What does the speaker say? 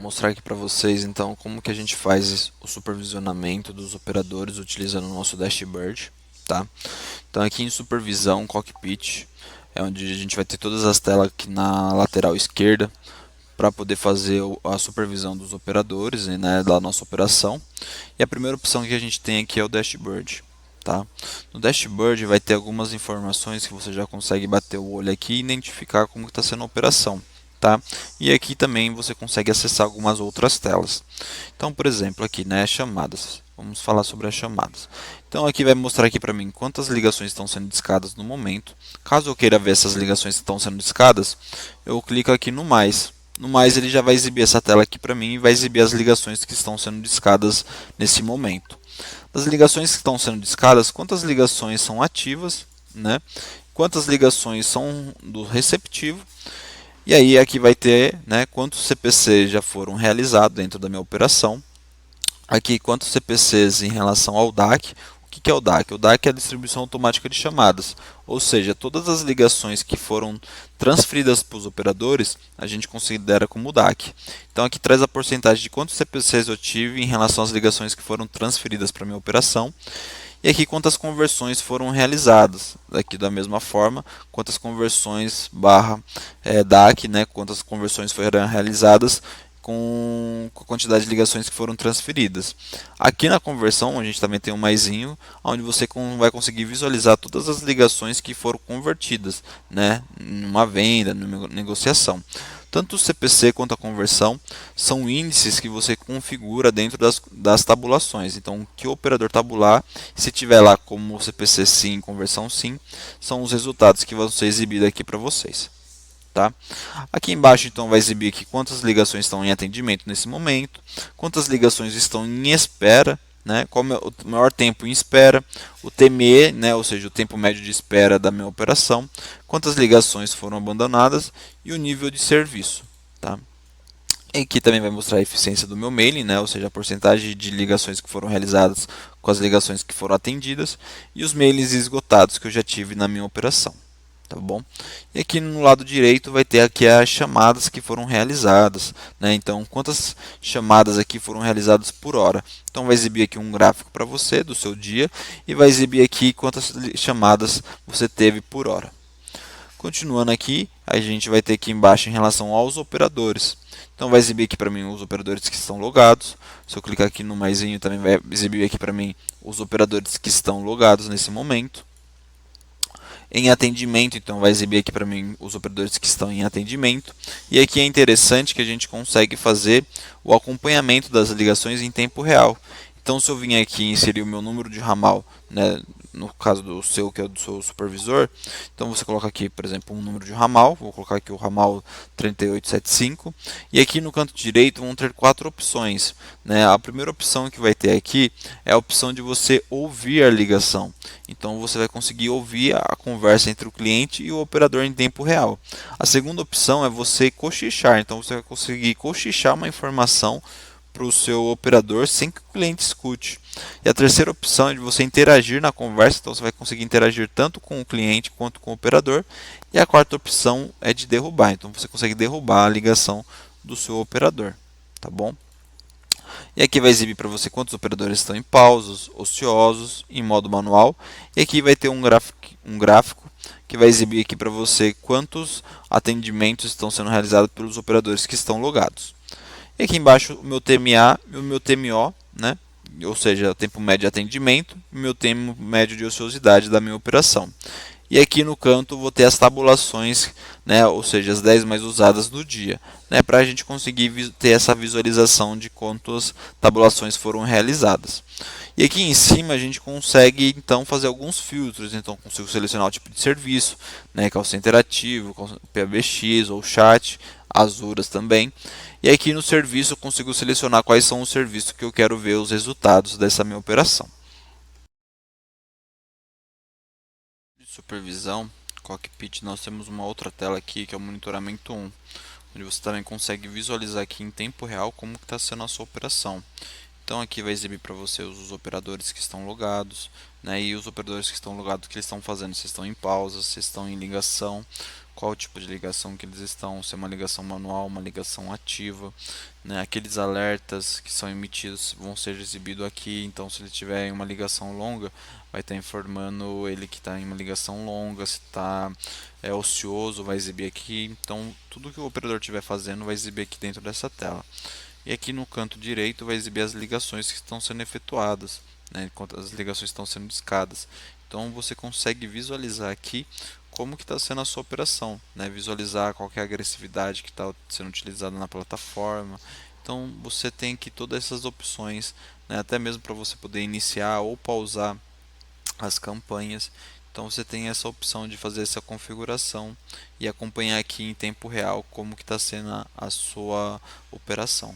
mostrar aqui para vocês então como que a gente faz o supervisionamento dos operadores utilizando o nosso dashboard, tá? Então aqui em supervisão, cockpit, é onde a gente vai ter todas as telas aqui na lateral esquerda para poder fazer a supervisão dos operadores, né, da nossa operação. E a primeira opção que a gente tem aqui é o dashboard. Tá? No dashboard vai ter algumas informações que você já consegue bater o olho aqui e identificar como está sendo a operação. Tá? E aqui também você consegue acessar algumas outras telas. Então, por exemplo, aqui, né, chamadas. Vamos falar sobre as chamadas. Então, aqui vai mostrar aqui para mim quantas ligações estão sendo discadas no momento. Caso eu queira ver essas ligações que estão sendo discadas, eu clico aqui no mais. No mais, ele já vai exibir essa tela aqui para mim e vai exibir as ligações que estão sendo discadas nesse momento. Das ligações que estão sendo discadas, quantas ligações são ativas, né? Quantas ligações são do receptivo. E aí aqui vai ter, né, quantos CPCs já foram realizados dentro da minha operação. Aqui quantos CPCs em relação ao DAC. O que é o DAC? O DAC é a distribuição automática de chamadas, ou seja, todas as ligações que foram transferidas para os operadores, a gente considera como DAC. Então aqui traz a porcentagem de quantos CPCs eu tive em relação às ligações que foram transferidas para a minha operação. E aqui quantas conversões foram realizadas. Aqui da mesma forma, quantas conversões barra DAC, né, quantas conversões foram realizadas com a quantidade de ligações que foram transferidas. Aqui na conversão a gente também tem um maisinho, onde você vai conseguir visualizar todas as ligações que foram convertidas, né, numa venda, numa negociação. Tanto o CPC quanto a conversão são índices que você configura dentro das tabulações. Então, o que o operador tabular, se tiver lá como CPC sim, conversão sim, são os resultados que vão ser exibidos aqui para vocês. Tá? Aqui embaixo então vai exibir aqui quantas ligações estão em atendimento nesse momento, quantas ligações estão em espera, né? Qual é o maior tempo em espera, o TME, né? Ou seja, o tempo médio de espera da minha operação, quantas ligações foram abandonadas e o nível de serviço. Tá? E aqui também vai mostrar a eficiência do meu mailing, né? Ou seja, a porcentagem de ligações que foram realizadas com as ligações que foram atendidas e os mails esgotados que eu já tive na minha operação. Tá bom? E aqui no lado direito vai ter aqui as chamadas que foram realizadas, né? Então, quantas chamadas aqui foram realizadas por hora. Então, vai exibir aqui um gráfico para você do seu dia e vai exibir aqui quantas chamadas você teve por hora. Continuando aqui, a gente vai ter aqui embaixo em relação aos operadores. Então, vai exibir aqui para mim os operadores que estão logados. Se eu clicar aqui no maisinho, também vai exibir aqui para mim os operadores que estão logados nesse momento. Em atendimento, então vai exibir aqui para mim os operadores que estão em atendimento. E aqui é interessante que a gente consegue fazer o acompanhamento das ligações em tempo real. Então, se eu vim aqui e inserir o meu número de ramal, né, no caso do seu, que é do seu supervisor, então você coloca aqui, por exemplo, um número de ramal, vou colocar aqui o ramal 3875, e aqui no canto direito vão ter quatro opções. Né? A primeira opção que vai ter aqui é a opção de você ouvir a ligação. Então você vai conseguir ouvir a conversa entre o cliente e o operador em tempo real. A segunda opção é você cochichar, então você vai conseguir cochichar uma informação para o seu operador sem que o cliente escute. E a terceira opção é de você interagir na conversa, então você vai conseguir interagir tanto com o cliente quanto com o operador. E a quarta opção é de derrubar, então você consegue derrubar a ligação do seu operador, tá bom? E aqui vai exibir para você quantos operadores estão em pausos, ociosos, em modo manual. E aqui vai ter um gráfico que vai exibir aqui para você quantos atendimentos estão sendo realizados pelos operadores que estão logados. E aqui embaixo o meu TMA e o meu TMO, né? Ou seja, o tempo médio de atendimento e o meu tempo médio de ociosidade da minha operação. E aqui no canto vou ter as tabulações, né, ou seja, as 10 mais usadas do dia, né, para a gente conseguir ter essa visualização de quantas tabulações foram realizadas. E aqui em cima a gente consegue então fazer alguns filtros, então consigo selecionar o tipo de serviço, né, call center ativo, PBX ou chat, Azuras também. E aqui no serviço eu consigo selecionar quais são os serviços que eu quero ver os resultados dessa minha operação. De supervisão, cockpit, nós temos uma outra tela aqui que é o monitoramento 1, onde você também consegue visualizar aqui em tempo real como está sendo a sua operação. Então aqui vai exibir para você os operadores que estão logados, né, e os operadores que estão logados, o que eles estão fazendo, se estão em pausa, se estão em ligação, qual o tipo de ligação que eles estão, se é uma ligação manual, uma ligação ativa, né? Aqueles alertas que são emitidos vão ser exibidos aqui, então se ele tiver em uma ligação longa, vai estar informando ele que está em uma ligação longa, se está ocioso, vai exibir aqui, então tudo que o operador estiver fazendo vai exibir aqui dentro dessa tela. E aqui no canto direito vai exibir as ligações que estão sendo efetuadas, né, enquanto as ligações estão sendo discadas. Então você consegue visualizar aqui como que está sendo a sua operação, né, visualizar qual que é a agressividade que está sendo utilizada na plataforma. Então você tem aqui todas essas opções, né, até mesmo para você poder iniciar ou pausar as campanhas. Então você tem essa opção de fazer essa configuração e acompanhar aqui em tempo real como que está sendo a sua operação.